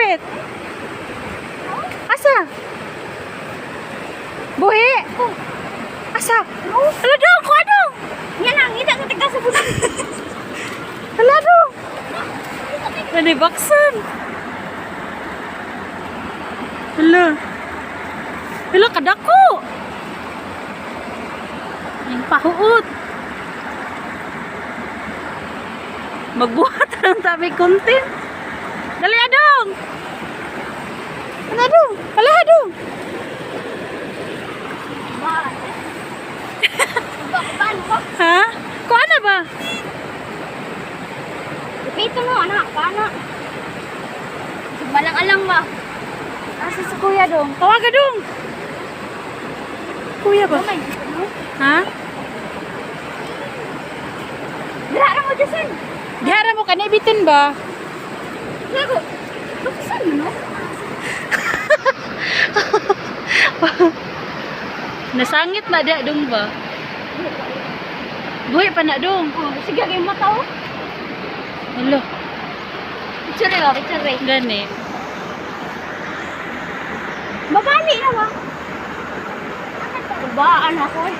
Bakit? Asa? Buhi? Asa? Hala dong, kuha dong. Yan lang, hindi ako tignan sa bulan. Hala dong. Nanibaksan. Hala. Hala, kadako. Yung pahuot. Magbuhat ng tabi content. Dali adong. Ano dong? Hala dong. Bakban ko. Ha? Kuha na ba? Ipito mo, anak. Paano? Balang-alang ba? Asa si kuya dong? Tawaga dong. Kuya ba? Gamay. Ha? Dara mo, Jason. Dihara mo ka na ibitin ba? Lago. Buksan mo, no? Nasangit na dia dong ba? Buhi pa na dong. Oh, sige, kayo mata, oh. Hala, Picture ba? Picture ba? gani. Babali na ba? Babaan ako, eh.